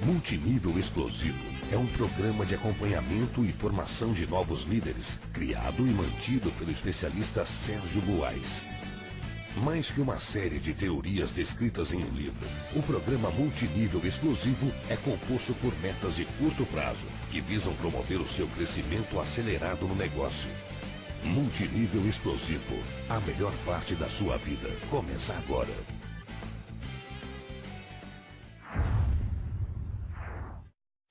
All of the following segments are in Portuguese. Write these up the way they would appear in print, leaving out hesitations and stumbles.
Multinível Explosivo é um programa de acompanhamento e formação de novos líderes, criado e mantido pelo especialista Sérgio Buarez. Mais que uma série de teorias descritas em um livro, o programa Multinível Explosivo é composto por metas de curto prazo, que visam promover o seu crescimento acelerado no negócio. Multinível Explosivo, a melhor parte da sua vida, começa agora.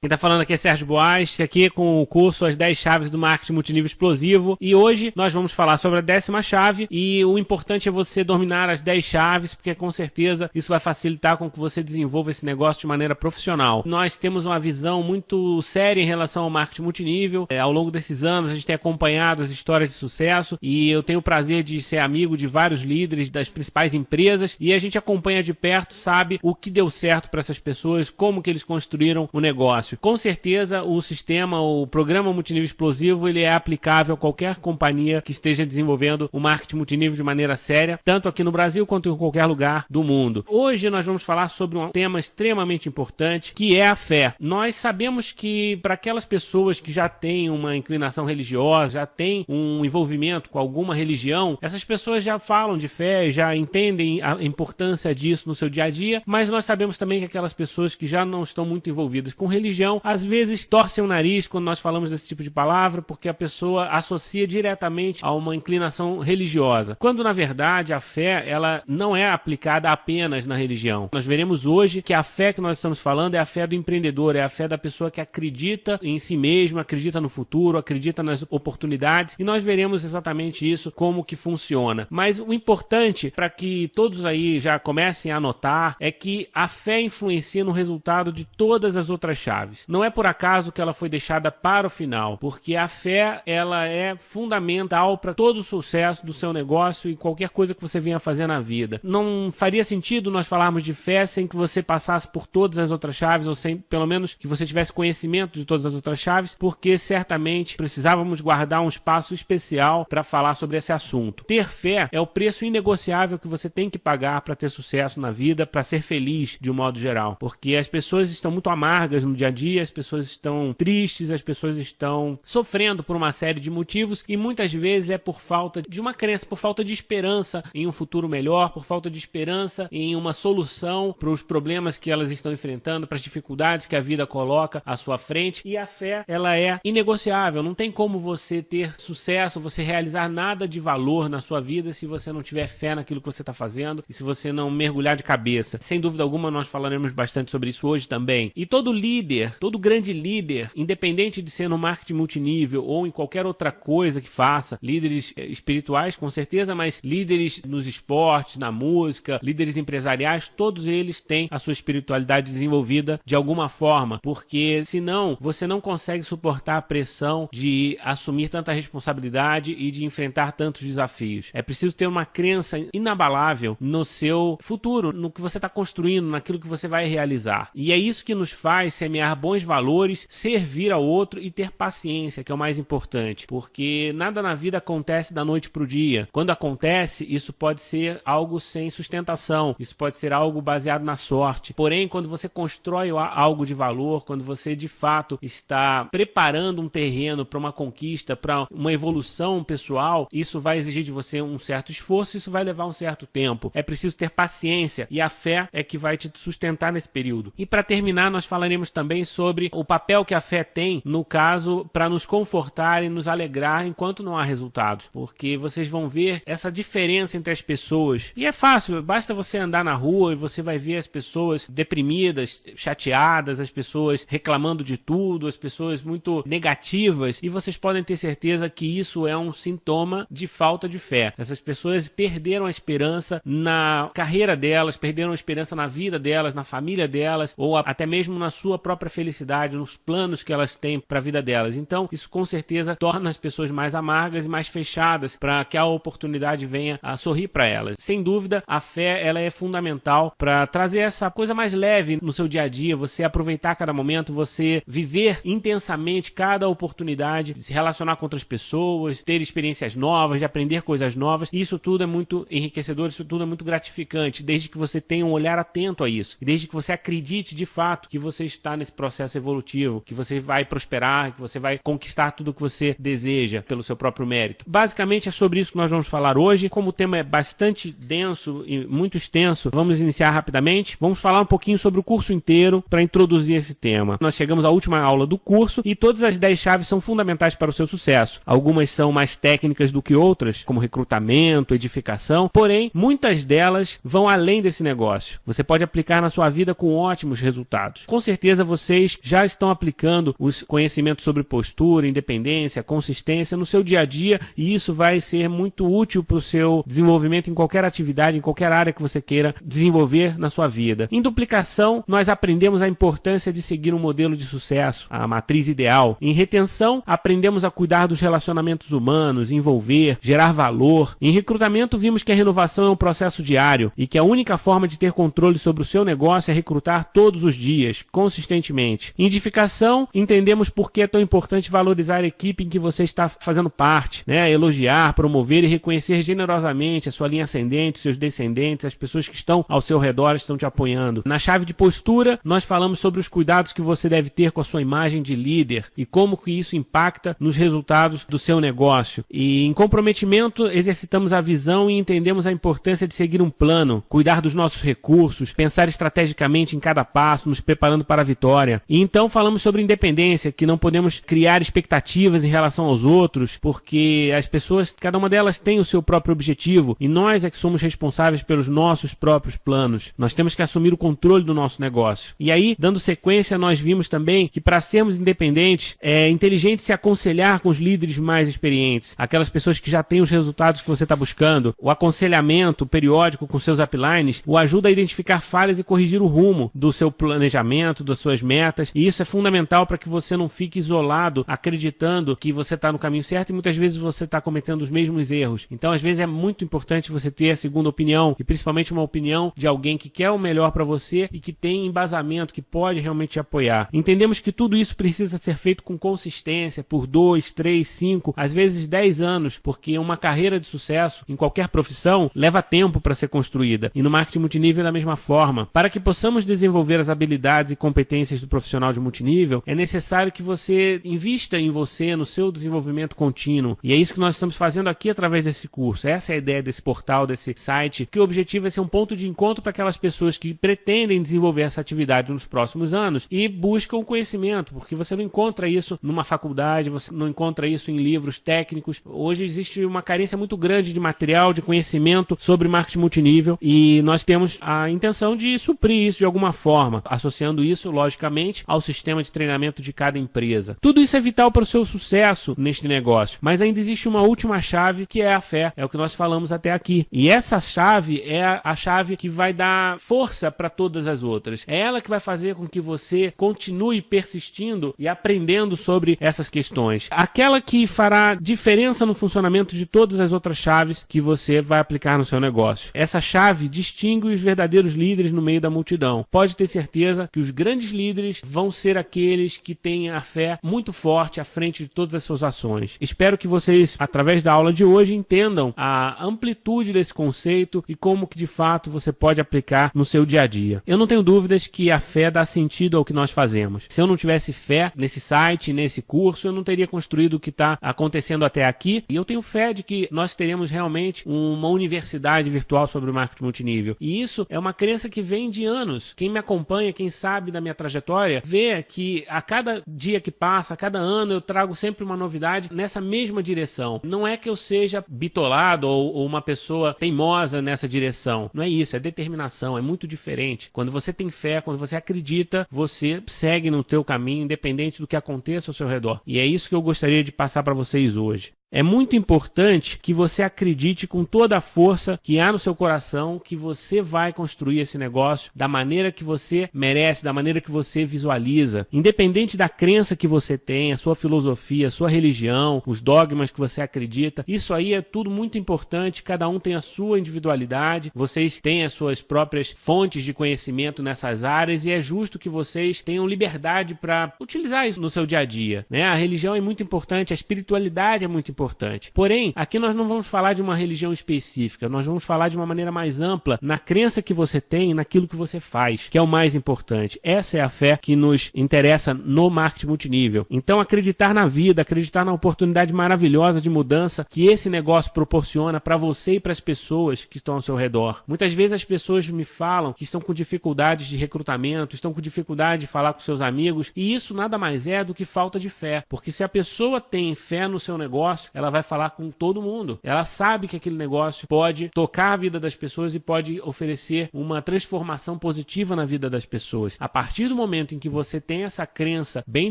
Quem está falando aqui é Sérgio Buarez, aqui com o curso As 10 Chaves do Marketing Multinível Explosivo. E hoje nós vamos falar sobre a 10ª chave, e o importante é você dominar as 10 chaves, porque com certeza isso vai facilitar com que você desenvolva esse negócio de maneira profissional. Nós temos uma visão muito séria em relação ao marketing multinível. Ao longo desses anos a gente tem acompanhado as histórias de sucesso, e eu tenho o prazer de ser amigo de vários líderes das principais empresas, e a gente acompanha de perto, sabe o que deu certo para essas pessoas, como que eles construíram o negócio. Com certeza o sistema, o programa multinível explosivo, ele é aplicável a qualquer companhia que esteja desenvolvendo o marketing multinível de maneira séria, tanto aqui no Brasil quanto em qualquer lugar do mundo. Hoje nós vamos falar sobre um tema extremamente importante, que é a fé. Nós sabemos que para aquelas pessoas que já têm uma inclinação religiosa, já têm um envolvimento com alguma religião, essas pessoas já falam de fé, já entendem a importância disso no seu dia a dia, mas nós sabemos também que aquelas pessoas que já não estão muito envolvidas com religião, às vezes torcem o nariz quando nós falamos desse tipo de palavra, porque a pessoa associa diretamente a uma inclinação religiosa, quando na verdade a fé, ela não é aplicada apenas na religião. Nós veremos hoje que a fé que nós estamos falando é a fé do empreendedor, é a fé da pessoa que acredita em si mesma, acredita no futuro, acredita nas oportunidades, e nós veremos exatamente isso, como que funciona. Mas o importante, para que todos aí já comecem a anotar, é que a fé influencia no resultado de todas as outras chaves. Não é por acaso que ela foi deixada para o final, porque a fé, ela é fundamental para todo o sucesso do seu negócio e qualquer coisa que você venha fazer na vida. Não faria sentido nós falarmos de fé sem que você passasse por todas as outras chaves, ou sem, pelo menos, que você tivesse conhecimento de todas as outras chaves, porque certamente precisávamos guardar um espaço especial para falar sobre esse assunto. Ter fé é o preço inegociável que você tem que pagar para ter sucesso na vida, para ser feliz de um modo geral, porque as pessoas estão muito amargas no dia a dia, as pessoas estão tristes, as pessoas estão sofrendo por uma série de motivos, e muitas vezes é por falta de uma crença, por falta de esperança em um futuro melhor, por falta de esperança em uma solução para os problemas que elas estão enfrentando, para as dificuldades que a vida coloca à sua frente. E a fé, ela é inegociável. Não tem como você ter sucesso, você realizar nada de valor na sua vida se você não tiver fé naquilo que você está fazendo e se você não mergulhar de cabeça. Sem dúvida alguma, nós falaremos bastante sobre isso hoje também. E todo líder, todo grande líder, independente de ser no marketing multinível ou em qualquer outra coisa que faça, líderes espirituais com certeza, mas líderes nos esportes, na música, líderes empresariais, todos eles têm a sua espiritualidade desenvolvida de alguma forma, porque senão você não consegue suportar a pressão de assumir tanta responsabilidade e de enfrentar tantos desafios. É preciso ter uma crença inabalável no seu futuro, no que você está construindo, naquilo que você vai realizar. E é isso que nos faz semear bons valores, servir ao outro e ter paciência, que é o mais importante, porque nada na vida acontece da noite para o dia. Quando acontece, isso pode ser algo sem sustentação, isso pode ser algo baseado na sorte. Porém, quando você constrói algo de valor, quando você de fato está preparando um terreno para uma conquista, para uma evolução pessoal, isso vai exigir de você um certo esforço, isso vai levar um certo tempo. É preciso ter paciência, e a fé é que vai te sustentar nesse período. E para terminar, nós falaremos também sobre o papel que a fé tem, no caso, para nos confortar e nos alegrar enquanto não há resultados, porque vocês vão ver essa diferença entre as pessoas. E é fácil, basta você andar na rua e você vai ver as pessoas deprimidas, chateadas, as pessoas reclamando de tudo, as pessoas muito negativas, e vocês podem ter certeza que isso é um sintoma de falta de fé. Essas pessoas perderam a esperança na carreira delas, perderam a esperança na vida delas, na família delas, ou até mesmo na sua própria própria felicidade, nos planos que elas têm para a vida delas. Então, isso com certeza torna as pessoas mais amargas e mais fechadas para que a oportunidade venha a sorrir para elas. Sem dúvida, a fé ela é fundamental para trazer essa coisa mais leve no seu dia a dia, você aproveitar cada momento, você viver intensamente cada oportunidade, se relacionar com outras pessoas, ter experiências novas, de aprender coisas novas. Isso tudo é muito enriquecedor, isso tudo é muito gratificante, desde que você tenha um olhar atento a isso, e desde que você acredite de fato que você está nesse processo evolutivo, que você vai prosperar, que você vai conquistar tudo o que você deseja pelo seu próprio mérito. Basicamente é sobre isso que nós vamos falar hoje. Como o tema é bastante denso e muito extenso, vamos iniciar rapidamente. Vamos falar um pouquinho sobre o curso inteiro para introduzir esse tema. Nós chegamos à última aula do curso e todas as 10 chaves são fundamentais para o seu sucesso. Algumas são mais técnicas do que outras, como recrutamento, edificação, porém, muitas delas vão além desse negócio. Você pode aplicar na sua vida com ótimos resultados. Com certeza vocês já estão aplicando os conhecimentos sobre postura, independência, consistência no seu dia a dia, e isso vai ser muito útil para o seu desenvolvimento em qualquer atividade, em qualquer área que você queira desenvolver na sua vida. Em duplicação, nós aprendemos a importância de seguir um modelo de sucesso, a matriz ideal. Em retenção, aprendemos a cuidar dos relacionamentos humanos, envolver, gerar valor. Em recrutamento, vimos que a renovação é um processo diário e que a única forma de ter controle sobre o seu negócio é recrutar todos os dias, consistentemente. Em edificação, entendemos por que é tão importante valorizar a equipe em que você está fazendo parte, né? Elogiar, promover e reconhecer generosamente a sua linha ascendente, seus descendentes, as pessoas que estão ao seu redor, estão te apoiando. Na chave de postura, nós falamos sobre os cuidados que você deve ter com a sua imagem de líder e como que isso impacta nos resultados do seu negócio. E em comprometimento, exercitamos a visão e entendemos a importância de seguir um plano, cuidar dos nossos recursos, pensar estrategicamente em cada passo, nos preparando para a vitória. E então falamos sobre independência, que não podemos criar expectativas em relação aos outros, porque as pessoas, cada uma delas tem o seu próprio objetivo e nós é que somos responsáveis pelos nossos próprios planos. Nós temos que assumir o controle do nosso negócio. E aí, dando sequência, nós vimos também que para sermos independentes, é inteligente se aconselhar com os líderes mais experientes, aquelas pessoas que já têm os resultados que você está buscando. O aconselhamento periódico com seus uplines o ajuda a identificar falhas e corrigir o rumo do seu planejamento, das suas metas, e isso é fundamental para que você não fique isolado, acreditando que você está no caminho certo e muitas vezes você está cometendo os mesmos erros. Então, às vezes é muito importante você ter a segunda opinião, e principalmente uma opinião de alguém que quer o melhor para você e que tem embasamento, que pode realmente te apoiar. Entendemos que tudo isso precisa ser feito com consistência, por 2, 3, 5, às vezes 10 anos, porque uma carreira de sucesso em qualquer profissão leva tempo para ser construída, e no marketing multinível da mesma forma. Para que possamos desenvolver as habilidades e competências do profissional de multinível, é necessário que você invista em você, no seu desenvolvimento contínuo, e é isso que nós estamos fazendo aqui através desse curso. Essa é a ideia desse portal, desse site, que o objetivo é ser um ponto de encontro para aquelas pessoas que pretendem desenvolver essa atividade nos próximos anos e buscam conhecimento, porque você não encontra isso numa faculdade, você não encontra isso em livros técnicos. Hoje existe uma carência muito grande de material, de conhecimento sobre marketing multinível, e nós temos a intenção de suprir isso de alguma forma, associando isso, logicamente, ao sistema de treinamento de cada empresa. Tudo isso é vital para o seu sucesso neste negócio, mas ainda existe uma última chave, que é a fé. É o que nós falamos até aqui. E essa chave é a chave que vai dar força para todas as outras. É ela que vai fazer com que você continue persistindo e aprendendo sobre essas questões. Aquela que fará diferença no funcionamento de todas as outras chaves que você vai aplicar no seu negócio. Essa chave distingue os verdadeiros líderes no meio da multidão. Pode ter certeza que os grandes líderes vão ser aqueles que têm a fé muito forte à frente de todas as suas ações. Espero que vocês, através da aula de hoje, entendam a amplitude desse conceito e como que de fato você pode aplicar no seu dia a dia. Eu não tenho dúvidas que a fé dá sentido ao que nós fazemos. Se eu não tivesse fé nesse site, nesse curso, eu não teria construído o que está acontecendo até aqui, e eu tenho fé de que nós teremos realmente uma universidade virtual sobre o marketing multinível. E isso é uma crença que vem de anos. Quem me acompanha, quem sabe da minha trajetória, vê que a cada dia que passa, a cada ano, eu trago sempre uma novidade nessa mesma direção. Não é que eu seja bitolado ou uma pessoa teimosa nessa direção. Não é isso, é determinação, é muito diferente. Quando você tem fé, quando você acredita, você segue no teu caminho, independente do que aconteça ao seu redor. E é isso que eu gostaria de passar para vocês hoje. É muito importante que você acredite com toda a força que há no seu coração que você vai construir esse negócio da maneira que você merece, da maneira que você visualiza. Independente da crença que você tem, a sua filosofia, a sua religião, os dogmas que você acredita, isso aí é tudo muito importante, cada um tem a sua individualidade, vocês têm as suas próprias fontes de conhecimento nessas áreas e é justo que vocês tenham liberdade para utilizar isso no seu dia a dia, né? A religião é muito importante, a espiritualidade é muito importante. Porém, aqui nós não vamos falar de uma religião específica, nós vamos falar de uma maneira mais ampla na crença que você tem, naquilo que você faz, que é o mais importante. Essa é a fé que nos interessa no marketing multinível. Então, acreditar na vida, acreditar na oportunidade maravilhosa de mudança que esse negócio proporciona para você e para as pessoas que estão ao seu redor. Muitas vezes as pessoas me falam que estão com dificuldades de recrutamento, estão com dificuldade de falar com seus amigos, e isso nada mais é do que falta de fé. Porque se a pessoa tem fé no seu negócio, ela vai falar com todo mundo. Ela sabe que aquele negócio pode tocar a vida das pessoas e pode oferecer uma transformação positiva na vida das pessoas. A partir do momento em que você tem essa crença bem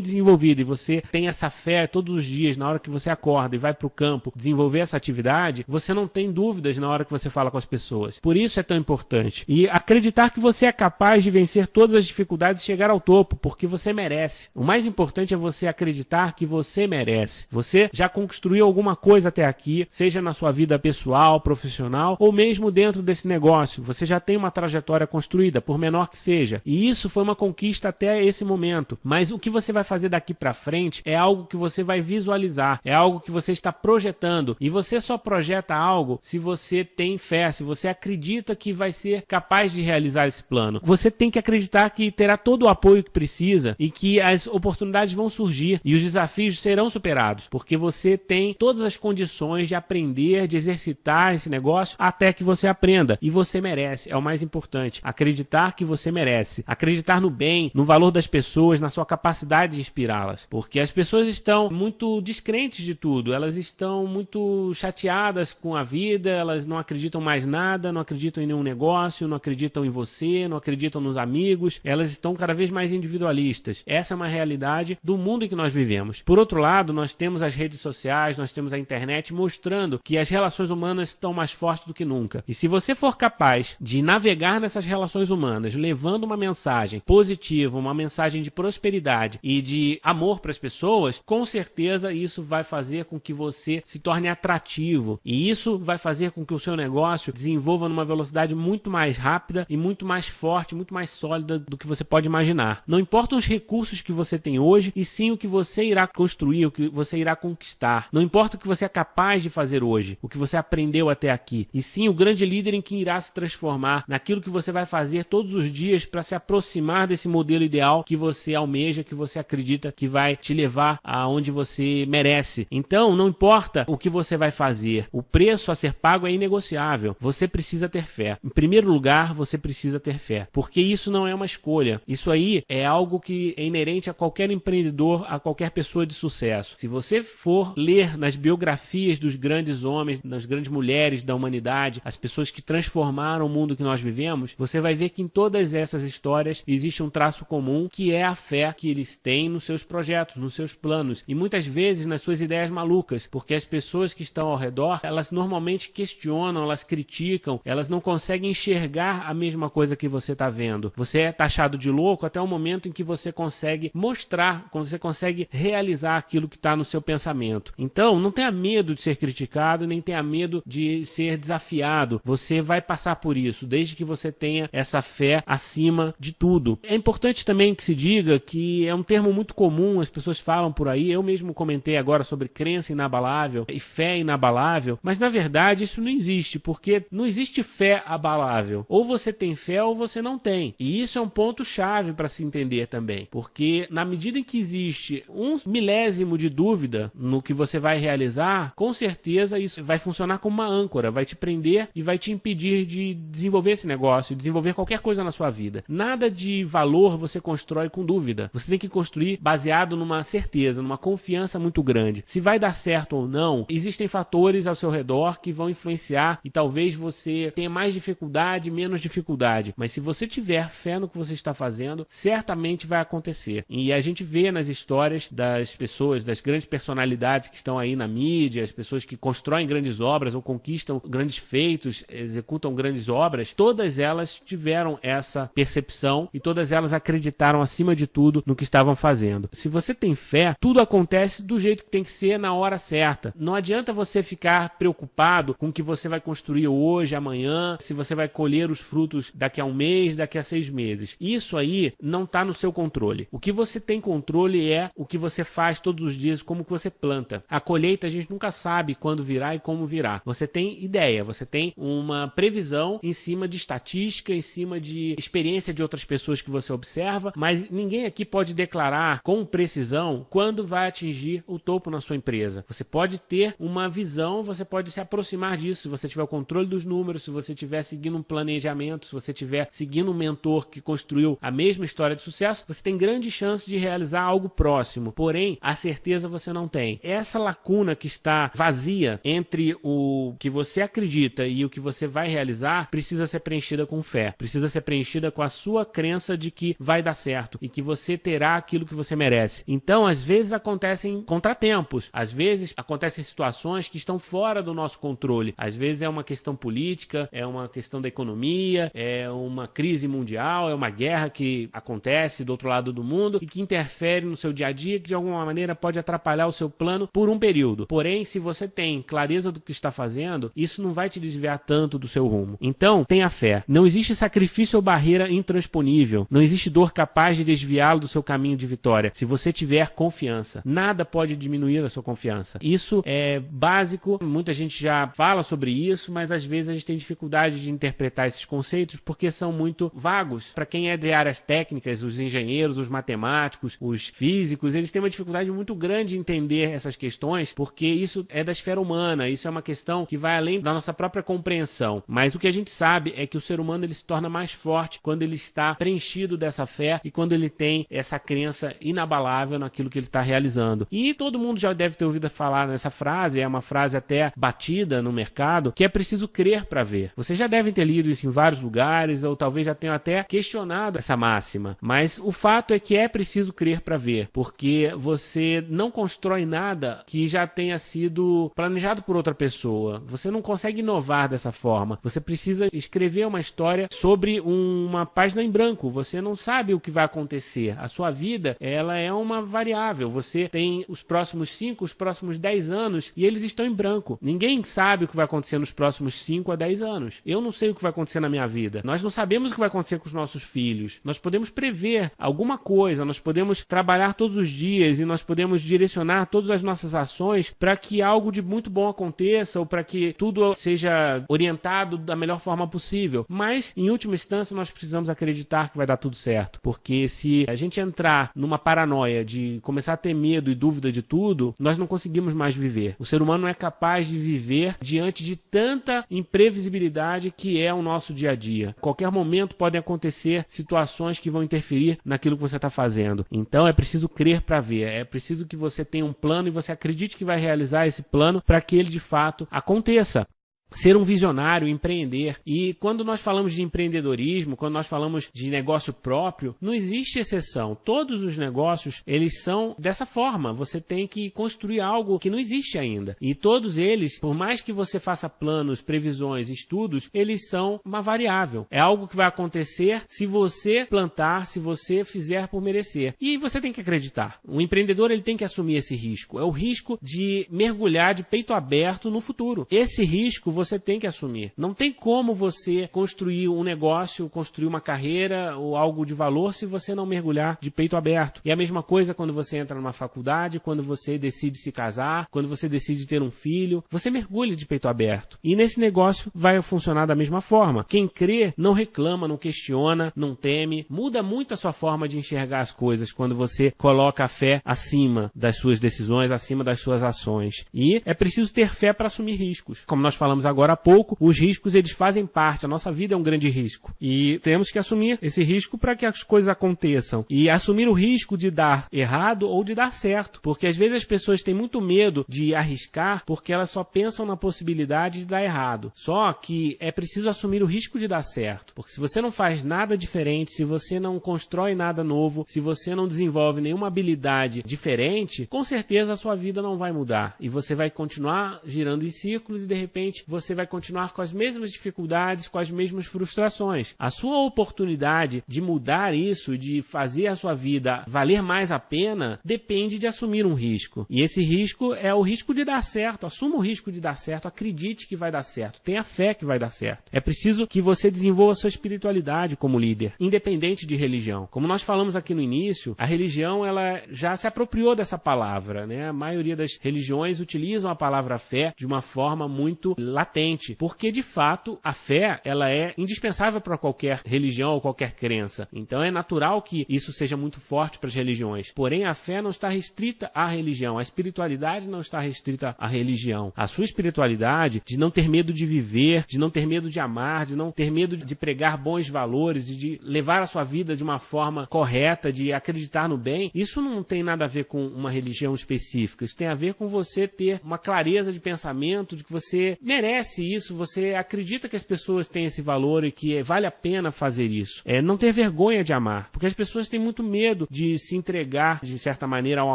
desenvolvida e você tem essa fé todos os dias, na hora que você acorda e vai para o campo desenvolver essa atividade, você não tem dúvidas na hora que você fala com as pessoas. Por isso é tão importante. E acreditar que você é capaz de vencer todas as dificuldades e chegar ao topo, porque você merece. O mais importante é você acreditar que você merece. Você já construiu alguma coisa até aqui, seja na sua vida pessoal, profissional, ou mesmo dentro desse negócio. Você já tem uma trajetória construída, por menor que seja. E isso foi uma conquista até esse momento. Mas o que você vai fazer daqui para frente é algo que você vai visualizar, é algo que você está projetando. E você só projeta algo se você tem fé, se você acredita que vai ser capaz de realizar esse plano. Você tem que acreditar que terá todo o apoio que precisa e que as oportunidades vão surgir e os desafios serão superados, porque você tem todas as condições de aprender, de exercitar esse negócio até que você aprenda. E você merece, é o mais importante. Acreditar que você merece. Acreditar no bem, no valor das pessoas, na sua capacidade de inspirá-las. Porque as pessoas estão muito descrentes de tudo, elas estão muito chateadas com a vida, elas não acreditam mais nada, não acreditam em nenhum negócio, não acreditam em você, não acreditam nos amigos, elas estão cada vez mais individualistas. Essa é uma realidade do mundo em que nós vivemos. Por outro lado, nós temos as redes sociais, nós temos a internet mostrando que as relações humanas estão mais fortes do que nunca. E se você for capaz de navegar nessas relações humanas, levando uma mensagem positiva, uma mensagem de prosperidade e de amor para as pessoas, com certeza isso vai fazer com que você se torne atrativo. E isso vai fazer com que o seu negócio desenvolva numa velocidade muito mais rápida e muito mais forte, muito mais sólida do que você pode imaginar. Não importam os recursos que você tem hoje, e sim o que você irá construir, o que você irá conquistar. Não importa o que você é capaz de fazer hoje, o que você aprendeu até aqui, e sim o grande líder em que irá se transformar, naquilo que você vai fazer todos os dias para se aproximar desse modelo ideal que você almeja, que você acredita que vai te levar aonde você merece. Então, não importa o que você vai fazer, o preço a ser pago é inegociável. Você precisa ter fé. Em primeiro lugar, você precisa ter fé, porque isso não é uma escolha. Isso aí é algo que é inerente a qualquer empreendedor, a qualquer pessoa de sucesso. Se você for ler nas biografias dos grandes homens, das grandes mulheres da humanidade, as pessoas que transformaram o mundo que nós vivemos, você vai ver que em todas essas histórias existe um traço comum, que é a fé que eles têm nos seus projetos, nos seus planos, e muitas vezes nas suas ideias malucas, porque as pessoas que estão ao redor, elas normalmente questionam, elas criticam, elas não conseguem enxergar a mesma coisa que você está vendo. Você é taxado de louco até o momento em que você consegue mostrar, quando você consegue realizar aquilo que está no seu pensamento. Então, não tenha medo de ser criticado, nem tenha medo de ser desafiado. Você vai passar por isso, desde que você tenha essa fé acima de tudo. É importante também que se diga que é um termo muito comum, as pessoas falam por aí, eu mesmo comentei agora sobre crença inabalável e fé inabalável, mas na verdade isso não existe, porque não existe fé abalável. Ou você tem fé ou você não tem. E isso é um ponto chave para se entender também, porque na medida em que existe um milésimo de dúvida no que você vai realizar, com certeza isso vai funcionar como uma âncora, vai te prender e vai te impedir de desenvolver esse negócio, desenvolver qualquer coisa na sua vida. Nada de valor você constrói com dúvida. Você tem que construir baseado numa certeza, numa confiança muito grande. Se vai dar certo ou não, existem fatores ao seu redor que vão influenciar e talvez você tenha mais dificuldade, menos dificuldade. Mas se você tiver fé no que você está fazendo, certamente vai acontecer. E a gente vê nas histórias das pessoas, das grandes personalidades que estão aí aí na mídia, as pessoas que constroem grandes obras ou conquistam grandes feitos, executam grandes obras, todas elas tiveram essa percepção e todas elas acreditaram acima de tudo no que estavam fazendo. Se você tem fé, tudo acontece do jeito que tem que ser na hora certa. Não adianta você ficar preocupado com o que você vai construir hoje, amanhã, se você vai colher os frutos daqui a um mês, daqui a 6 meses. Isso aí não está no seu controle. O que você tem controle é o que você faz todos os dias, como que você planta. A colheita a gente nunca sabe quando virá e como virá. Você tem ideia, você tem uma previsão em cima de estatística, em cima de experiência de outras pessoas que você observa, mas ninguém aqui pode declarar com precisão quando vai atingir o topo na sua empresa. Você pode ter uma visão, você pode se aproximar disso, se você tiver o controle dos números, se você estiver seguindo um planejamento, se você estiver seguindo um mentor que construiu a mesma história de sucesso, você tem grande chance de realizar algo próximo. Porém, a certeza você não tem. Essa lacuna que está vazia entre o que você acredita e o que você vai realizar precisa ser preenchida com fé. Precisa ser preenchida com a sua crença de que vai dar certo e que você terá aquilo que você merece. Então, às vezes acontecem contratempos, às vezes acontecem situações que estão fora do nosso controle. Às vezes é uma questão política, é uma questão da economia, é uma crise mundial, é uma guerra que acontece do outro lado do mundo e que interfere no seu dia a dia, que de alguma maneira pode atrapalhar o seu plano por um período. Porém, se você tem clareza do que está fazendo, isso não vai te desviar tanto do seu rumo. Então, tenha fé. Não existe sacrifício ou barreira intransponível. Não existe dor capaz de desviá-lo do seu caminho de vitória. Se você tiver confiança, nada pode diminuir a sua confiança. Isso é básico, muita gente já fala sobre isso, mas às vezes a gente tem dificuldade de interpretar esses conceitos porque são muito vagos. Para quem é de áreas técnicas, os engenheiros, os matemáticos, os físicos, eles têm uma dificuldade muito grande de entender essas questões, porque isso é da esfera humana, isso é uma questão que vai além da nossa própria compreensão. Mas o que a gente sabe é que o ser humano ele se torna mais forte quando ele está preenchido dessa fé e quando ele tem essa crença inabalável naquilo que ele está realizando. E todo mundo já deve ter ouvido falar nessa frase, é uma frase até batida no mercado, que é preciso crer para ver. Vocês já devem ter lido isso em vários lugares, ou talvez já tenham até questionado essa máxima. Mas o fato é que é preciso crer para ver, porque você não constrói nada que já tenha sido planejado por outra pessoa. Você não consegue inovar dessa forma. Você precisa escrever uma história sobre uma página em branco. Você não sabe o que vai acontecer. A sua vida, ela é uma variável. Você tem os próximos 5, os próximos 10 anos e eles estão em branco. Ninguém sabe o que vai acontecer nos próximos 5 a 10 anos. Eu não sei o que vai acontecer na minha vida. Nós não sabemos o que vai acontecer com os nossos filhos. Nós podemos prever alguma coisa, nós podemos trabalhar todos os dias e nós podemos direcionar todas as nossas ações para que algo de muito bom aconteça ou para que tudo seja orientado da melhor forma possível. Mas, em última instância, nós precisamos acreditar que vai dar tudo certo. Porque se a gente entrar numa paranoia de começar a ter medo e dúvida de tudo, nós não conseguimos mais viver. O ser humano não é capaz de viver diante de tanta imprevisibilidade que é o nosso dia a dia. A qualquer momento podem acontecer situações que vão interferir naquilo que você está fazendo. Então é preciso crer para ver. É preciso que você tenha um plano e você acredite que vai realizar esse plano para que ele de fato aconteça. Ser um visionário, empreender. E quando nós falamos de empreendedorismo, quando nós falamos de negócio próprio, não existe exceção. Todos os negócios, eles são dessa forma. Você tem que construir algo que não existe ainda. E todos eles, por mais que você faça planos, previsões, estudos, eles são uma variável. É algo que vai acontecer se você plantar, se você fizer por merecer. E você tem que acreditar. O empreendedor, ele tem que assumir esse risco. É o risco de mergulhar de peito aberto no futuro. Esse risco você tem que assumir. Não tem como você construir um negócio, construir uma carreira ou algo de valor se você não mergulhar de peito aberto. E a mesma coisa quando você entra numa faculdade, quando você decide se casar, quando você decide ter um filho, você mergulha de peito aberto. E nesse negócio vai funcionar da mesma forma. Quem crê não reclama, não questiona, não teme. Muda muito a sua forma de enxergar as coisas quando você coloca a fé acima das suas decisões, acima das suas ações. E é preciso ter fé para assumir riscos. Como nós falamos agora há pouco, os riscos eles fazem parte, a nossa vida é um grande risco. E temos que assumir esse risco para que as coisas aconteçam. E assumir o risco de dar errado ou de dar certo. Porque às vezes as pessoas têm muito medo de arriscar porque elas só pensam na possibilidade de dar errado. Só que é preciso assumir o risco de dar certo. Porque se você não faz nada diferente, se você não constrói nada novo, se você não desenvolve nenhuma habilidade diferente, com certeza a sua vida não vai mudar. E você vai continuar girando em círculos e de repente você vai continuar com as mesmas dificuldades, com as mesmas frustrações. A sua oportunidade de mudar isso, de fazer a sua vida valer mais a pena, depende de assumir um risco. E esse risco é o risco de dar certo. Assuma o risco de dar certo, acredite que vai dar certo, tenha fé que vai dar certo. É preciso que você desenvolva a sua espiritualidade como líder, independente de religião. Como nós falamos aqui no início, a religião ela já se apropriou dessa palavra, né? A maioria das religiões utilizam a palavra fé de uma forma muito latente, porque de fato a fé ela é indispensável para qualquer religião ou qualquer crença. Então é natural que isso seja muito forte para as religiões. Porém a fé não está restrita à religião, a espiritualidade não está restrita à religião. A sua espiritualidade de não ter medo de viver, de não ter medo de amar, de não ter medo de pregar bons valores, de levar a sua vida de uma forma correta, de acreditar no bem, isso não tem nada a ver com uma religião específica. Isso tem a ver com você ter uma clareza de pensamento, de que você merece isso, você acredita que as pessoas têm esse valor e que vale a pena fazer isso. Não ter vergonha de amar, porque as pessoas têm muito medo de se entregar, de certa maneira, ao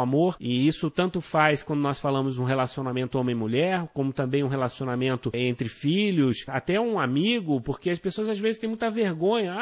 amor, e isso tanto faz quando nós falamos de um relacionamento homem-mulher, como também um relacionamento entre filhos, até um amigo, porque as pessoas às vezes têm muita vergonha.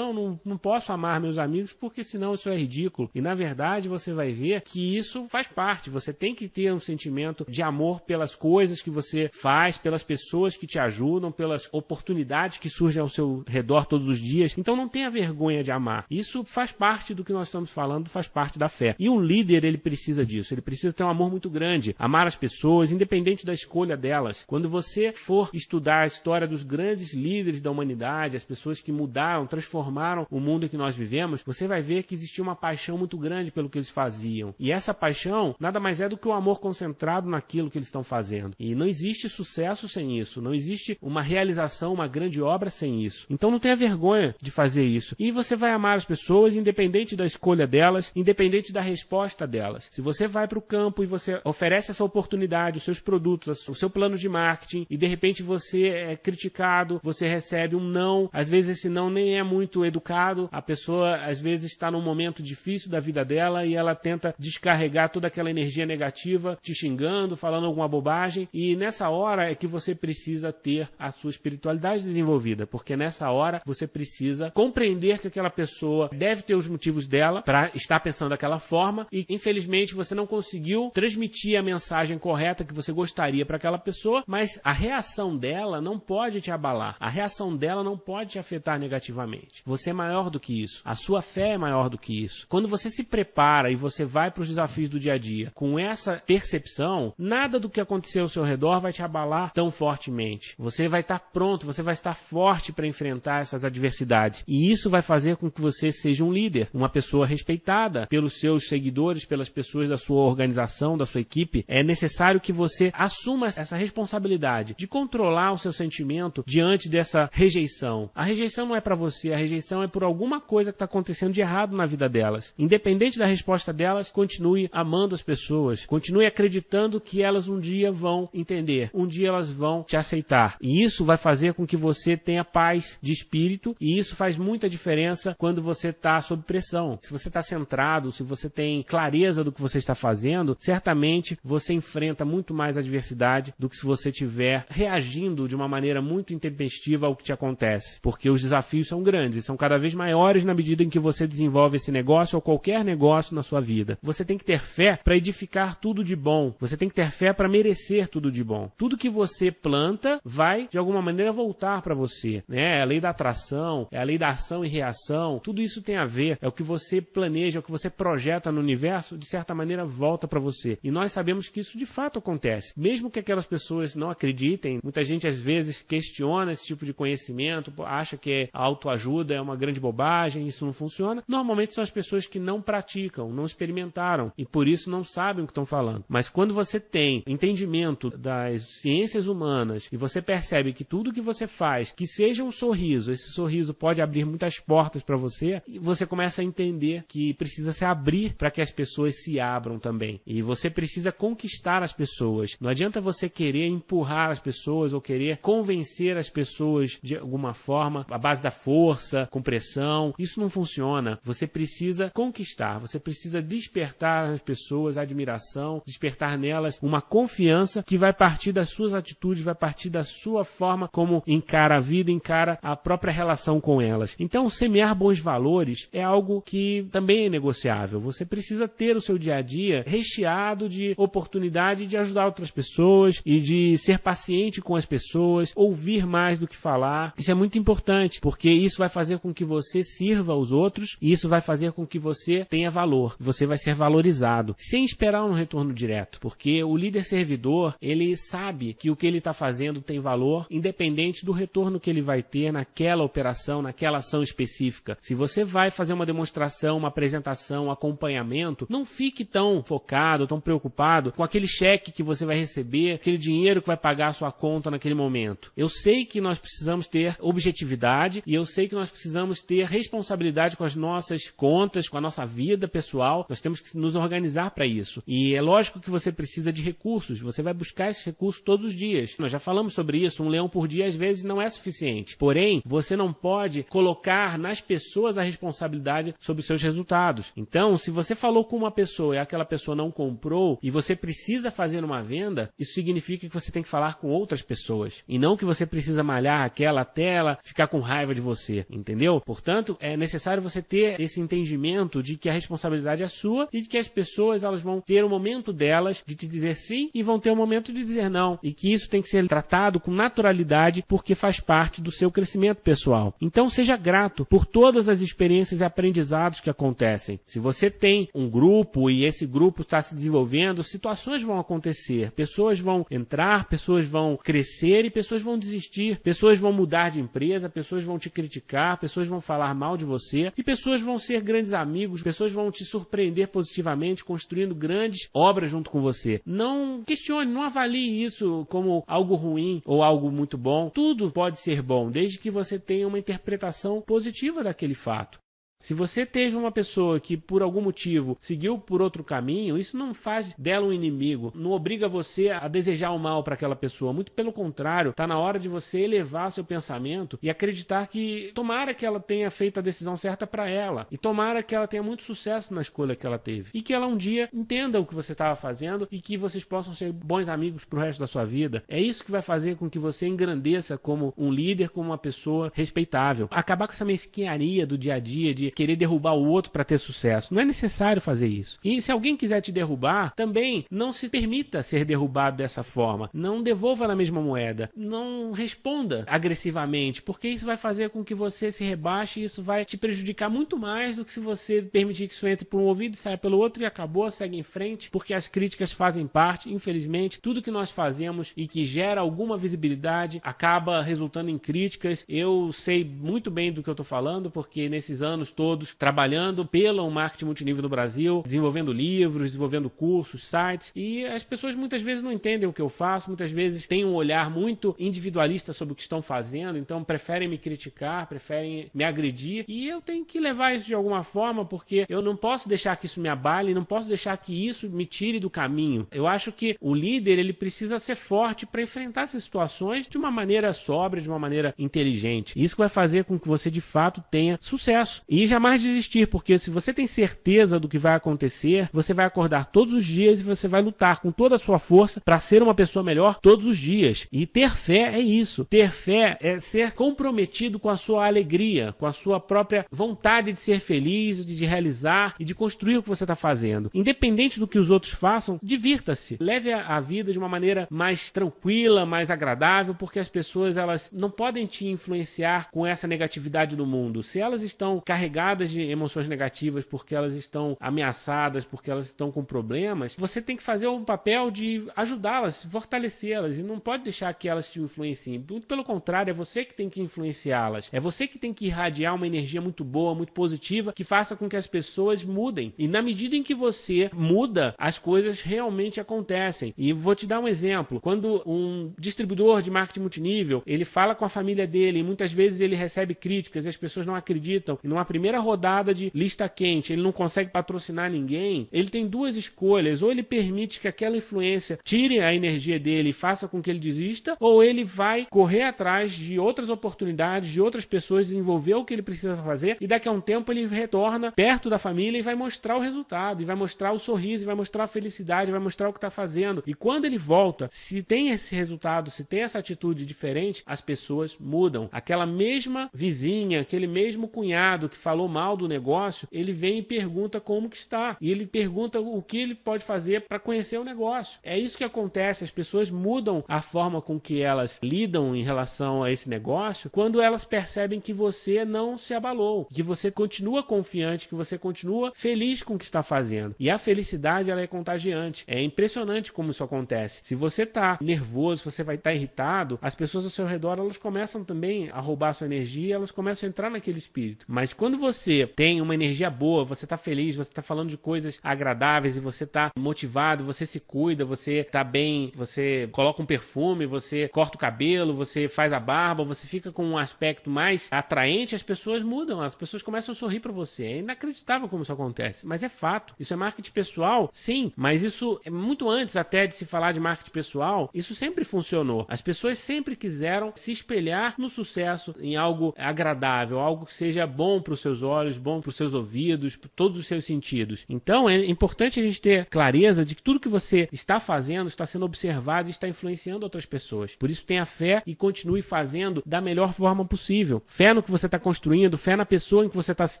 Não posso amar meus amigos porque senão isso é ridículo. E na verdade você vai ver que isso faz parte. Você tem que ter um sentimento de amor pelas coisas que você faz, pelas pessoas que te ajudam, pelas oportunidades que surgem ao seu redor todos os dias. Então não tenha vergonha de amar. Isso faz parte do que nós estamos falando, faz parte da fé. E um líder, ele precisa disso. Ele precisa ter um amor muito grande, amar as pessoas, independente da escolha delas. Quando você for estudar a história dos grandes líderes da humanidade, as pessoas que mudaram, transformaram o mundo em que nós vivemos, você vai ver que existia uma paixão muito grande pelo que eles faziam. E essa paixão nada mais é do que o amor concentrado naquilo que eles estão fazendo. E não existe sucesso sem isso. Não existe uma realização, uma grande obra sem isso. Então não tenha vergonha de fazer isso. E você vai amar as pessoas, independente da escolha delas, independente da resposta delas. Se você vai para o campo e você oferece essa oportunidade, os seus produtos, o seu plano de marketing, e de repente você é criticado, você recebe um não, às vezes esse não nem é muito educado, a pessoa às vezes está num momento difícil da vida dela e ela tenta descarregar toda aquela energia negativa, te xingando, falando alguma bobagem, e nessa hora é que você precisa ter a sua espiritualidade desenvolvida, porque nessa hora você precisa compreender que aquela pessoa deve ter os motivos dela para estar pensando daquela forma e infelizmente você não conseguiu transmitir a mensagem correta que você gostaria para aquela pessoa, mas a reação dela não pode te abalar, a reação dela não pode te afetar negativamente. Você é maior do que isso, a sua fé é maior do que isso. Quando você se prepara e você vai para os desafios do dia a dia com essa percepção, nada do que aconteceu ao seu redor vai te abalar tão fortemente. Você vai estar pronto, você vai estar forte para enfrentar essas adversidades. E isso vai fazer com que você seja um líder, uma pessoa respeitada pelos seus seguidores, pelas pessoas da sua organização, da sua equipe. É necessário que você assuma essa responsabilidade de controlar o seu sentimento diante dessa rejeição. A rejeição não é para você, a rejeição é por alguma coisa que está acontecendo de errado na vida delas. Independente da resposta delas, continue amando as pessoas, continue acreditando que elas um dia vão entender, um dia elas vão te aceitar. E isso vai fazer com que você tenha paz de espírito, e isso faz muita diferença quando você está sob pressão. Se você está centrado, se você tem clareza do que você está fazendo, certamente você enfrenta muito mais adversidade do que se você estiver reagindo de uma maneira muito intempestiva ao que te acontece. Porque os desafios são grandes, são cada vez maiores na medida em que você desenvolve esse negócio ou qualquer negócio na sua vida. Você tem que ter fé para edificar tudo de bom. Você tem que ter fé para merecer tudo de bom. Tudo que você planta vai, de alguma maneira, voltar para você. É a lei da atração, é a lei da ação e reação. Tudo isso tem a ver. É o que você planeja, é o que você projeta no universo, de certa maneira, volta para você. E nós sabemos que isso de fato acontece. Mesmo que aquelas pessoas não acreditem, muita gente às vezes questiona esse tipo de conhecimento, acha que a autoajuda é uma grande bobagem, isso não funciona. Normalmente são as pessoas que não praticam, não experimentaram e por isso não sabem o que estão falando. Mas quando você tem entendimento das ciências humanas, pessoas e você percebe que tudo que você faz, que seja um sorriso, esse sorriso pode abrir muitas portas para você, e você começa a entender que precisa se abrir para que as pessoas se abram também. E você precisa conquistar as pessoas. Não adianta você querer empurrar as pessoas ou querer convencer as pessoas de alguma forma, à base da força, com pressão. Isso não funciona. Você precisa conquistar, você precisa despertar nas pessoas admiração, despertar nelas uma confiança que vai partir das suas atitudes, vai partir da sua forma como encara a vida, encara a própria relação com elas. Então, semear bons valores é algo que também é negociável. Você precisa ter o seu dia a dia recheado de oportunidade de ajudar outras pessoas e de ser paciente com as pessoas, ouvir mais do que falar. Isso é muito importante, porque isso vai fazer com que você sirva aos outros e isso vai fazer com que você tenha valor. Você vai ser valorizado, sem esperar um retorno direto, porque o líder servidor, ele sabe que o que ele está fazendo tem valor, independente do retorno que ele vai ter naquela operação, naquela ação específica. Se você vai fazer uma demonstração, uma apresentação, um acompanhamento, não fique tão focado, tão preocupado com aquele cheque que você vai receber, aquele dinheiro que vai pagar a sua conta naquele momento. Eu sei que nós precisamos ter objetividade e eu sei que nós precisamos ter responsabilidade com as nossas contas, com a nossa vida pessoal. Nós temos que nos organizar para isso. E é lógico que você precisa de recursos. Você vai buscar esses recursos todos os dias. Nós já falamos sobre isso. Um leão por dia às vezes não é suficiente. Porém, você não pode colocar nas pessoas a responsabilidade sobre os seus resultados. Então, se você falou com uma pessoa e aquela pessoa não comprou e você precisa fazer uma venda, isso significa que você tem que falar com outras pessoas. E não que você precisa malhar aquela até ela ficar com raiva de você. Entendeu? Portanto, é necessário você ter esse entendimento de que a responsabilidade é sua e de que as pessoas elas vão ter o momento delas de te dizer sim e vão ter o momento de dizer não. E que isso tem que ser tratado com naturalidade porque faz parte do seu crescimento pessoal. Então, seja grato por todas as experiências e aprendizados que acontecem. Se você tem um grupo e esse grupo está se desenvolvendo, situações vão acontecer, pessoas vão entrar, pessoas vão crescer e pessoas vão desistir, pessoas vão mudar de empresa, pessoas vão te criticar, pessoas vão falar mal de você e pessoas vão ser grandes amigos, pessoas vão te surpreender positivamente, construindo grandes obras junto com você. Não questione, não avalie isso como algo ruim ou algo muito bom. Tudo pode ser bom, desde que você tenha uma interpretação positiva daquele fato. Se você teve uma pessoa que por algum motivo seguiu por outro caminho, isso não faz dela um inimigo, não obriga você a desejar o mal para aquela pessoa, muito pelo contrário, está na hora de você elevar seu pensamento e acreditar que tomara que ela tenha feito a decisão certa para ela e tomara que ela tenha muito sucesso na escolha que ela teve e que ela um dia entenda o que você estava fazendo e que vocês possam ser bons amigos para o resto da sua vida. É isso que vai fazer com que você engrandeça como um líder, como uma pessoa respeitável. Acabar com essa mesquinharia do dia a dia de querer derrubar o outro para ter sucesso. Não é necessário fazer isso. E se alguém quiser te derrubar, também não se permita ser derrubado dessa forma. Não devolva na mesma moeda. Não responda agressivamente, porque isso vai fazer com que você se rebaixe e isso vai te prejudicar muito mais do que se você permitir que isso entre por um ouvido e saia pelo outro e acabou, segue em frente, porque as críticas fazem parte, infelizmente, tudo que nós fazemos e que gera alguma visibilidade acaba resultando em críticas. Eu sei muito bem do que eu estou falando, porque nesses anos todos trabalhando pelo marketing multinível no Brasil, desenvolvendo livros, desenvolvendo cursos, sites, e as pessoas muitas vezes não entendem o que eu faço, muitas vezes têm um olhar muito individualista sobre o que estão fazendo, então preferem me criticar, preferem me agredir, e eu tenho que levar isso de alguma forma, porque eu não posso deixar que isso me abale, não posso deixar que isso me tire do caminho. Eu acho que o líder, ele precisa ser forte para enfrentar essas situações de uma maneira sóbria, de uma maneira inteligente. Isso vai fazer com que você de fato tenha sucesso. E jamais desistir, porque se você tem certeza do que vai acontecer, você vai acordar todos os dias e você vai lutar com toda a sua força para ser uma pessoa melhor todos os dias. E ter fé é isso. Ter fé é ser comprometido com a sua alegria, com a sua própria vontade de ser feliz, de realizar e de construir o que você está fazendo. Independente do que os outros façam, divirta-se. Leve a vida de uma maneira mais tranquila, mais agradável, porque as pessoas elas não podem te influenciar com essa negatividade do mundo. Se elas estão carregadas carregadas de emoções negativas porque elas estão ameaçadas, porque elas estão com problemas, você tem que fazer um papel de ajudá-las, fortalecê-las, e não pode deixar que elas te influenciem. Muito pelo contrário, é você que tem que influenciá-las. É você que tem que irradiar uma energia muito boa, muito positiva, que faça com que as pessoas mudem. E na medida em que você muda, as coisas realmente acontecem. E vou te dar um exemplo. Quando um distribuidor de marketing multinível, ele fala com a família dele, e muitas vezes ele recebe críticas e as pessoas não acreditam, e numa primeira rodada de lista quente, ele não consegue patrocinar ninguém, ele tem duas escolhas: ou ele permite que aquela influência tire a energia dele e faça com que ele desista, ou ele vai correr atrás de outras oportunidades, de outras pessoas, desenvolver o que ele precisa fazer, e daqui a um tempo ele retorna perto da família e vai mostrar o resultado, e vai mostrar o sorriso, e vai mostrar a felicidade, vai mostrar o que está fazendo. E quando ele volta, se tem esse resultado, se tem essa atitude diferente, as pessoas mudam. Aquela mesma vizinha, aquele mesmo cunhado que falou mal do negócio, ele vem e pergunta como que está, e ele pergunta o que ele pode fazer para conhecer o negócio. É isso que acontece, as pessoas mudam a forma com que elas lidam em relação a esse negócio quando elas percebem que você não se abalou, que você continua confiante, que você continua feliz com o que está fazendo. E a felicidade, ela é contagiante. É impressionante como isso acontece. Se você está nervoso, você vai estar irritado, as pessoas ao seu redor, elas começam também a roubar a sua energia, elas começam a entrar naquele espírito. Mas quando você tem uma energia boa, você está feliz, você está falando de coisas agradáveis e você está motivado, você se cuida, você está bem, você coloca um perfume, você corta o cabelo, você faz a barba, você fica com um aspecto mais atraente, as pessoas mudam, as pessoas começam a sorrir para você. É inacreditável como isso acontece, mas é fato. Isso é marketing pessoal? Sim, mas isso é muito antes até de se falar de marketing pessoal, isso sempre funcionou. As pessoas sempre quiseram se espelhar no sucesso, em algo agradável, algo que seja bom para os seus olhos, bom para os seus ouvidos, para todos os seus sentidos. Então é importante a gente ter clareza de que tudo que você está fazendo está sendo observado e está influenciando outras pessoas. Por isso tenha fé e continue fazendo da melhor forma possível. Fé no que você está construindo, fé na pessoa em que você está se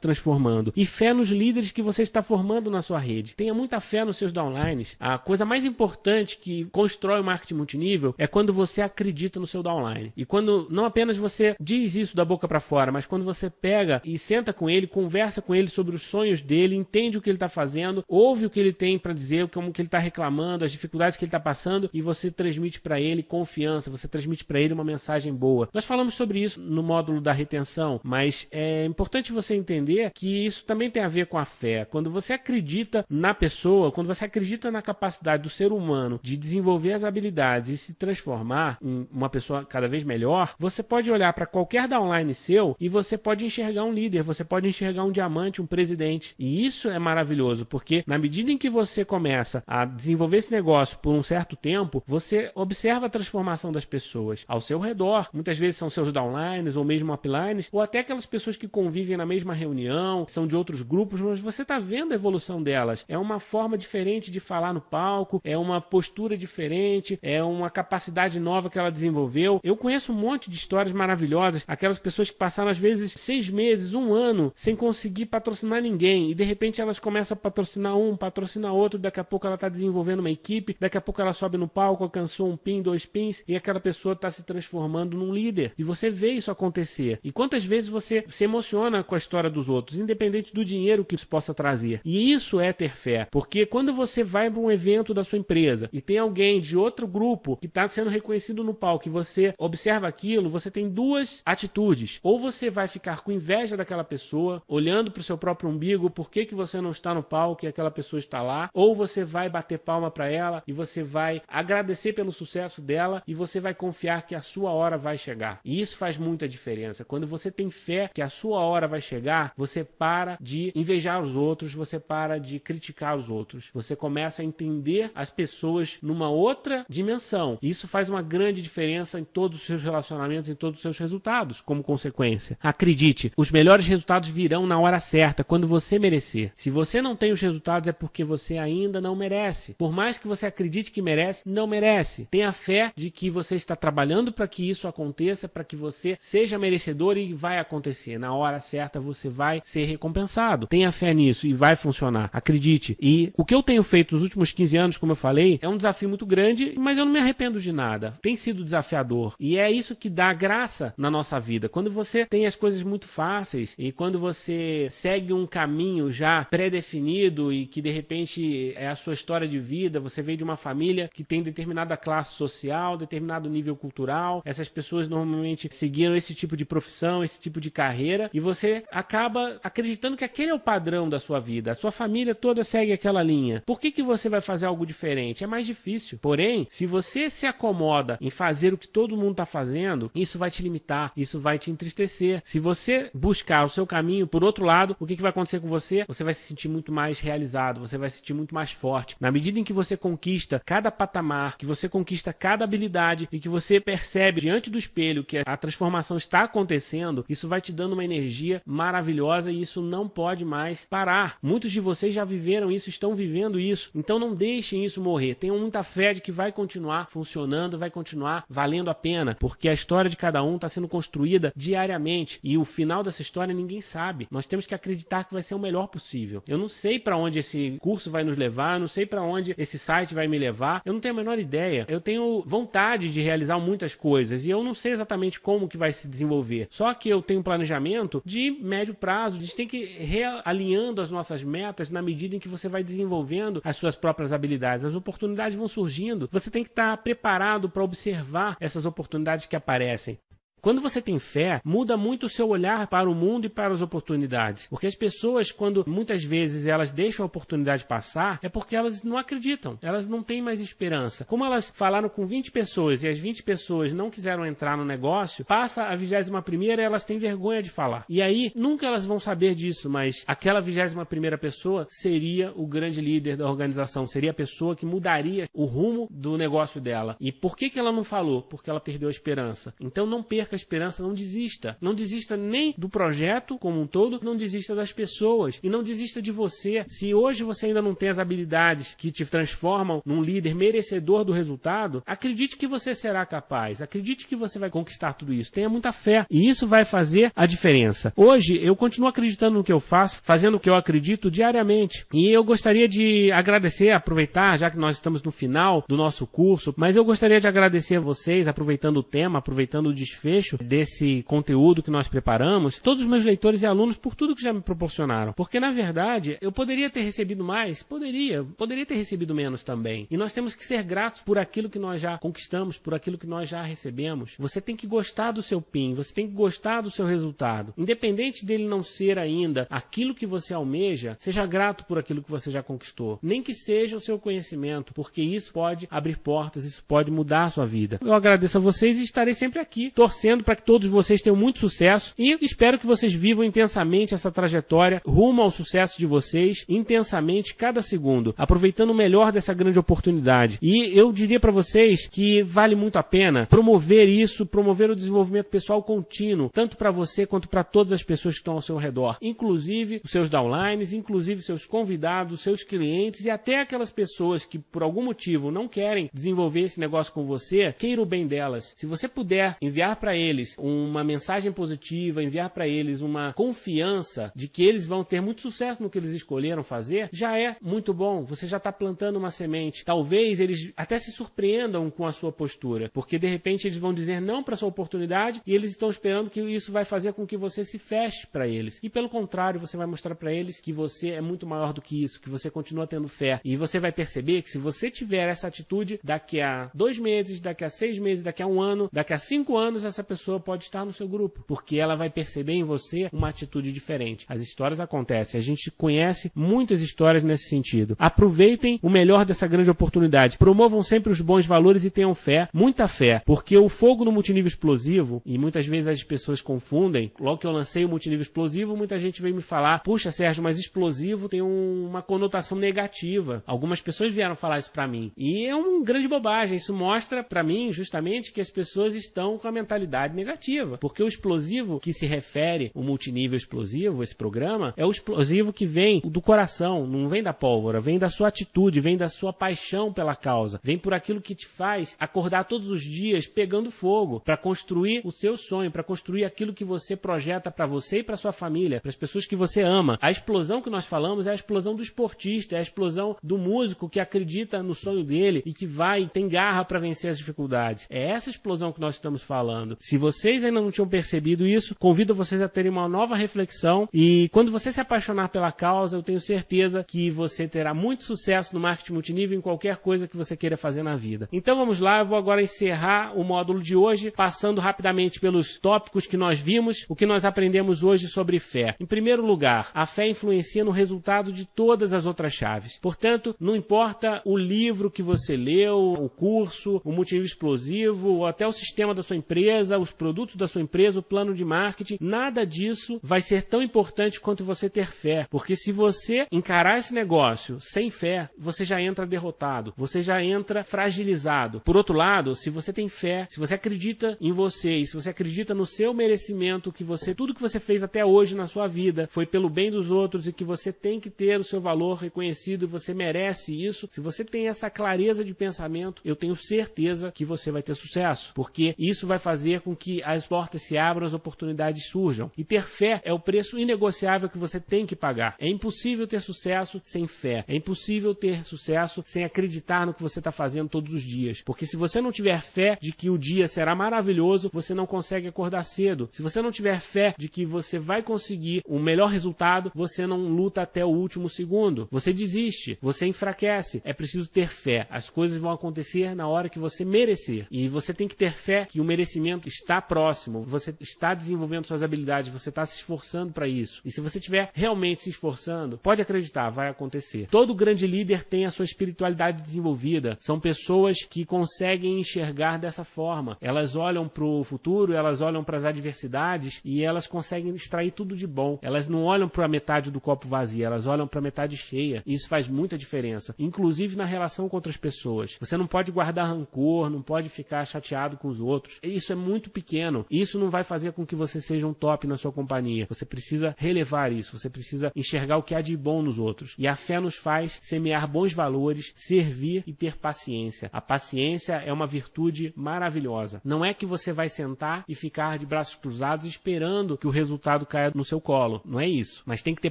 transformando e fé nos líderes que você está formando na sua rede. Tenha muita fé nos seus downlines. A coisa mais importante que constrói o marketing multinível é quando você acredita no seu downline. E quando não apenas você diz isso da boca para fora, mas quando você pega e senta com ele, conversa com ele sobre os sonhos dele, entende o que ele está fazendo, ouve o que ele tem para dizer, como que ele está reclamando, as dificuldades que ele está passando, e você transmite para ele confiança, você transmite para ele uma mensagem boa. Nós falamos sobre isso no módulo da retenção, mas é importante você entender que isso também tem a ver com a fé. Quando você acredita na pessoa, quando você acredita na capacidade do ser humano de desenvolver as habilidades e se transformar em uma pessoa cada vez melhor, você pode olhar para qualquer downline seu e você pode enxergar um líder, você pode enxergar um diamante, um presidente. E isso é maravilhoso, porque na medida em que você começa a desenvolver esse negócio por um certo tempo, você observa a transformação das pessoas ao seu redor. Muitas vezes são seus downlines ou mesmo uplines, ou até aquelas pessoas que convivem na mesma reunião, são de outros grupos, mas você está vendo a evolução delas. É uma forma diferente de falar no palco, é uma postura diferente, é uma capacidade nova que ela desenvolveu. Eu conheço um monte de histórias maravilhosas, aquelas pessoas que passaram às vezes 6 meses, 1 ano, sem conseguir patrocinar ninguém, e de repente elas começam a patrocinar um, patrocinar outro, daqui a pouco ela está desenvolvendo uma equipe, daqui a pouco ela sobe no palco, alcançou 1 pin, 2 pins, e aquela pessoa está se transformando num líder. E você vê isso acontecer. E quantas vezes você se emociona com a história dos outros, independente do dinheiro que isso possa trazer. E isso é ter fé. Porque quando você vai para um evento da sua empresa e tem alguém de outro grupo que está sendo reconhecido no palco e você observa aquilo, você tem duas atitudes. Ou você vai ficar com inveja daquela pessoa, olhando para o seu próprio umbigo, por que você não está no palco e aquela pessoa está lá, ou você vai bater palma para ela e você vai agradecer pelo sucesso dela e você vai confiar que a sua hora vai chegar. E isso faz muita diferença. Quando você tem fé que a sua hora vai chegar, você para de invejar os outros, você para de criticar os outros. Você começa a entender as pessoas numa outra dimensão. E isso faz uma grande diferença em todos os seus relacionamentos, em todos os seus resultados, como consequência. Acredite, os melhores resultados virão na hora certa, quando você merecer. Se você não tem os resultados, é porque você ainda não merece. Por mais que você acredite que merece, não merece. Tenha fé de que você está trabalhando para que isso aconteça, para que você seja merecedor e vai acontecer. Na hora certa você vai ser recompensado. Tenha fé nisso e vai funcionar. Acredite. E o que eu tenho feito nos últimos 15 anos, como eu falei, é um desafio muito grande, mas eu não me arrependo de nada. Tem sido desafiador. E é isso que dá graça na nossa vida. Quando você tem as coisas muito fáceis e quando quando você segue um caminho já pré-definido e que de repente é a sua história de vida, você veio de uma família que tem determinada classe social, determinado nível cultural, essas pessoas normalmente seguiram esse tipo de profissão, esse tipo de carreira, e você acaba acreditando que aquele é o padrão da sua vida, a sua família toda segue aquela linha. Por que você vai fazer algo diferente? É mais difícil. Porém, se você se acomoda em fazer o que todo mundo está fazendo, isso vai te limitar, isso vai te entristecer. Se você buscar o seu caminho por outro lado, o que vai acontecer com você? Você vai se sentir muito mais realizado, você vai se sentir muito mais forte. Na medida em que você conquista cada patamar, que você conquista cada habilidade e que você percebe diante do espelho que a transformação está acontecendo, isso vai te dando uma energia maravilhosa e isso não pode mais parar. Muitos de vocês já viveram isso, estão vivendo isso. Então não deixem isso morrer. Tenham muita fé de que vai continuar funcionando, vai continuar valendo a pena, porque a história de cada um está sendo construída diariamente e o final dessa história ninguém sabe. Nós temos que acreditar que vai ser o melhor possível. Eu não sei para onde esse curso vai nos levar, eu não sei para onde esse site vai me levar, eu não tenho a menor ideia. Eu tenho vontade de realizar muitas coisas e eu não sei exatamente como que vai se desenvolver. Só que eu tenho um planejamento de médio prazo, a gente tem que ir realinhando as nossas metas na medida em que você vai desenvolvendo as suas próprias habilidades. As oportunidades vão surgindo, você tem que estar preparado para observar essas oportunidades que aparecem. Quando você tem fé, muda muito o seu olhar para o mundo e para as oportunidades. Porque as pessoas, quando muitas vezes elas deixam a oportunidade passar, é porque elas não acreditam, elas não têm mais esperança. Como elas falaram com 20 pessoas e as 20 pessoas não quiseram entrar no negócio, passa a 21ª e elas têm vergonha de falar. E aí, nunca elas vão saber disso, mas aquela 21ª pessoa seria o grande líder da organização, seria a pessoa que mudaria o rumo do negócio dela. E por que ela não falou? Porque ela perdeu a esperança. Então não perca a esperança, não desista. Não desista nem do projeto como um todo, não desista das pessoas e não desista de você. Se hoje você ainda não tem as habilidades que te transformam num líder merecedor do resultado, acredite que você será capaz, acredite que você vai conquistar tudo isso. Tenha muita fé e isso vai fazer a diferença. Hoje eu continuo acreditando no que eu faço, fazendo o que eu acredito diariamente e eu gostaria de agradecer, aproveitar, já que nós estamos no final do nosso curso, mas eu gostaria de agradecer a vocês, aproveitando o tema, aproveitando o desfecho desse conteúdo que nós preparamos, todos os meus leitores e alunos por tudo que já me proporcionaram. Porque, na verdade, eu poderia ter recebido mais, poderia ter recebido menos também. E nós temos que ser gratos por aquilo que nós já conquistamos, por aquilo que nós já recebemos. Você tem que gostar do seu PIN, você tem que gostar do seu resultado. Independente dele não ser ainda aquilo que você almeja, seja grato por aquilo que você já conquistou. Nem que seja o seu conhecimento, porque isso pode abrir portas, isso pode mudar a sua vida. Eu agradeço a vocês e estarei sempre aqui, torcendo para que todos vocês tenham muito sucesso e espero que vocês vivam intensamente essa trajetória rumo ao sucesso de vocês, intensamente cada segundo, aproveitando o melhor dessa grande oportunidade. E eu diria para vocês que vale muito a pena promover isso, promover o desenvolvimento pessoal contínuo, tanto para você quanto para todas as pessoas que estão ao seu redor, inclusive os seus downlines, inclusive seus convidados, seus clientes e até aquelas pessoas que por algum motivo não querem desenvolver esse negócio com você, queira o bem delas. Se você puder enviar para eles uma mensagem positiva, enviar para eles uma confiança de que eles vão ter muito sucesso no que eles escolheram fazer, já é muito bom. Você já está plantando uma semente. Talvez eles até se surpreendam com a sua postura, porque de repente eles vão dizer não para a sua oportunidade e eles estão esperando que isso vai fazer com que você se feche para eles. E pelo contrário, você vai mostrar para eles que você é muito maior do que isso, que você continua tendo fé. E você vai perceber que se você tiver essa atitude, daqui a 2 meses, daqui a 6 meses, daqui a 1 ano, daqui a 5 anos, essa pessoa pode estar no seu grupo, porque ela vai perceber em você uma atitude diferente. As histórias acontecem, a gente conhece muitas histórias nesse sentido. Aproveitem o melhor dessa grande oportunidade, promovam sempre os bons valores e tenham fé, muita fé, porque o fogo no multinível explosivo, e muitas vezes as pessoas confundem, logo que eu lancei o multinível explosivo, muita gente veio me falar, puxa Sérgio, mas explosivo tem uma conotação negativa. Algumas pessoas vieram falar isso pra mim, e é uma grande bobagem, isso mostra pra mim justamente que as pessoas estão com a mentalidade negativa, porque o explosivo que se refere, o multinível explosivo, esse programa, é o explosivo que vem do coração, não vem da pólvora, vem da sua atitude, vem da sua paixão pela causa, vem por aquilo que te faz acordar todos os dias pegando fogo, para construir o seu sonho, para construir aquilo que você projeta para você e para sua família, para as pessoas que você ama. A explosão que nós falamos é a explosão do esportista, é a explosão do músico que acredita no sonho dele e que vai, tem garra para vencer as dificuldades. É essa explosão que nós estamos falando. Se vocês ainda não tinham percebido isso, convido vocês a terem uma nova reflexão e quando você se apaixonar pela causa, eu tenho certeza que você terá muito sucesso no marketing multinível em qualquer coisa que você queira fazer na vida. Então vamos lá, eu vou agora encerrar o módulo de hoje, passando rapidamente pelos tópicos que nós vimos, o que nós aprendemos hoje sobre fé. Em primeiro lugar, a fé influencia no resultado de todas as outras chaves. Portanto, não importa o livro que você leu, o curso, o multinível explosivo, ou até o sistema da sua empresa, os produtos da sua empresa, o plano de marketing, nada disso vai ser tão importante quanto você ter fé. Porque se você encarar esse negócio sem fé, você já entra derrotado, você já entra fragilizado. Por outro lado, se você tem fé, se você acredita em você, e se você acredita no seu merecimento, que tudo que você fez até hoje na sua vida foi pelo bem dos outros e que você tem que ter o seu valor reconhecido e você merece isso, se você tem essa clareza de pensamento, eu tenho certeza que você vai ter sucesso, porque isso vai fazer com que as portas se abram, as oportunidades surjam. E ter fé é o preço inegociável que você tem que pagar. É impossível ter sucesso sem fé. É impossível ter sucesso sem acreditar no que você está fazendo todos os dias. Porque se você não tiver fé de que o dia será maravilhoso, você não consegue acordar cedo. Se você não tiver fé de que você vai conseguir o melhor resultado, você não luta até o último segundo. Você desiste, você enfraquece. É preciso ter fé. As coisas vão acontecer na hora que você merecer. E você tem que ter fé que o merecimento está próximo. Você está desenvolvendo suas habilidades, você está se esforçando para isso. E se você estiver realmente se esforçando, pode acreditar, vai acontecer. Todo grande líder tem a sua espiritualidade desenvolvida. São pessoas que conseguem enxergar dessa forma. Elas olham para o futuro, elas olham para as adversidades e elas conseguem extrair tudo de bom. Elas não olham para a metade do copo vazio, elas olham para a metade cheia. Isso faz muita diferença, inclusive na relação com outras pessoas. Você não pode guardar rancor, não pode ficar chateado com os outros. Isso é muito pequeno. Isso não vai fazer com que você seja um top na sua companhia. Você precisa relevar isso, você precisa enxergar o que há de bom nos outros. E a fé nos faz semear bons valores, servir e ter paciência. A paciência é uma virtude maravilhosa. Não é que você vai sentar e ficar de braços cruzados esperando que o resultado caia no seu colo. Não é isso. Mas tem que ter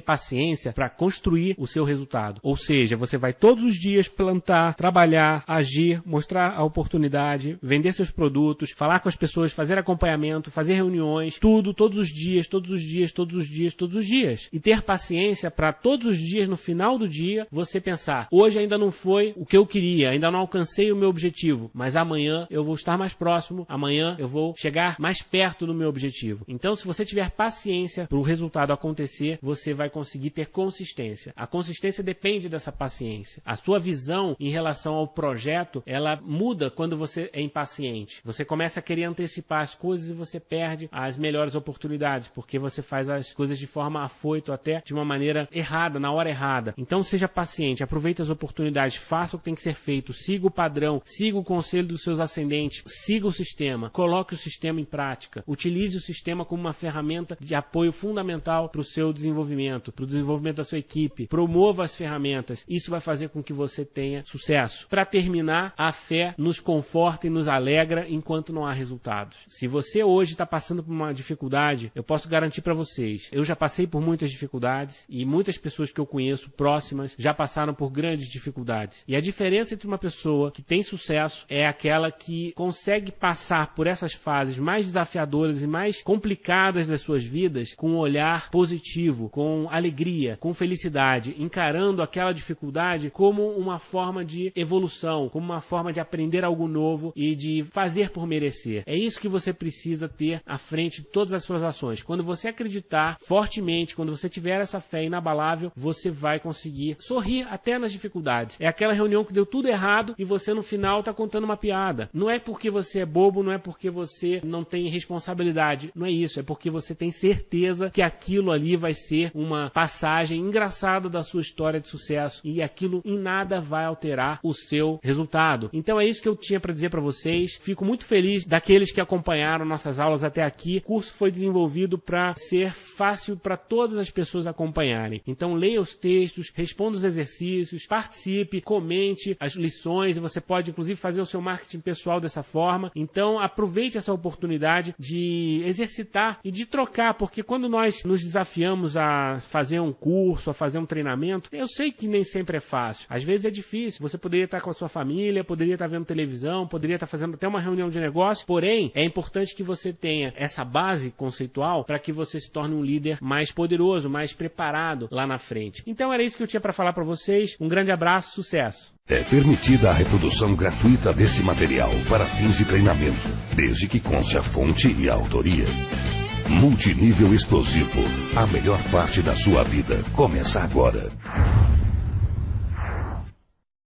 paciência para construir o seu resultado. Ou seja, você vai todos os dias plantar, trabalhar, agir, mostrar a oportunidade, vender seus produtos, falar com as pessoas, fazer acompanhamento, fazer reuniões, tudo, todos os dias, todos os dias, todos os dias, todos os dias. E ter paciência para todos os dias, no final do dia, você pensar, hoje ainda não foi o que eu queria, ainda não alcancei o meu objetivo, mas amanhã eu vou estar mais próximo, amanhã eu vou chegar mais perto do meu objetivo. Então, se você tiver paciência para o resultado acontecer, você vai conseguir ter consistência. A consistência depende dessa paciência. A sua visão em relação ao projeto, ela muda quando você é impaciente. Você começa a querer antecipar as coisas e você perde as melhores oportunidades, porque você faz as coisas de forma afoito, até de uma maneira errada, na hora errada. Então seja paciente, aproveite as oportunidades, faça o que tem que ser feito, siga o padrão, siga o conselho dos seus ascendentes, siga o sistema, coloque o sistema em prática, utilize o sistema como uma ferramenta de apoio fundamental para o seu desenvolvimento, para o desenvolvimento da sua equipe, promova as ferramentas, isso vai fazer com que você tenha sucesso. Para terminar, a fé nos conforta e nos alegra enquanto não há resultados. Se você hoje está passando por uma dificuldade, eu posso garantir para vocês, eu já passei por muitas dificuldades e muitas pessoas que eu conheço próximas já passaram por grandes dificuldades. E a diferença entre uma pessoa que tem sucesso é aquela que consegue passar por essas fases mais desafiadoras e mais complicadas das suas vidas com um olhar positivo, com alegria, com felicidade, encarando aquela dificuldade como uma forma de evolução, como uma forma de aprender algo novo e de fazer por merecer. É isso que você precisa ter à frente de todas as suas ações. Quando você acreditar fortemente, quando você tiver essa fé inabalável, você vai conseguir sorrir até nas dificuldades. É aquela reunião que deu tudo errado e você no final está contando uma piada. Não é porque você é bobo, não é porque você não tem responsabilidade, não é isso, é porque você tem certeza que aquilo ali vai ser uma passagem engraçada da sua história de sucesso e aquilo em nada vai alterar o seu resultado. Então é isso que eu tinha para dizer para vocês. Fico muito feliz daqueles que acompanharam nossas aulas até aqui. O curso foi desenvolvido para ser fácil para todas as pessoas acompanharem. Então leia os textos, responda os exercícios, participe, comente as lições e você pode inclusive fazer o seu marketing pessoal dessa forma. Então aproveite essa oportunidade de exercitar e de trocar, porque quando nós nos desafiamos a fazer um curso, a fazer um treinamento, eu sei que nem sempre é fácil. Às vezes é difícil. Você poderia estar com a sua família, poderia estar vendo televisão, poderia estar fazendo até uma reunião de negócio, porém é importante que você tenha essa base conceitual para que você se torne um líder mais poderoso, mais preparado lá na frente. Então era isso que eu tinha para falar para vocês. Um grande abraço, sucesso! É permitida a reprodução gratuita desse material para fins de treinamento, desde que conste a fonte e a autoria. Multinível Explosivo, a melhor parte da sua vida começa agora.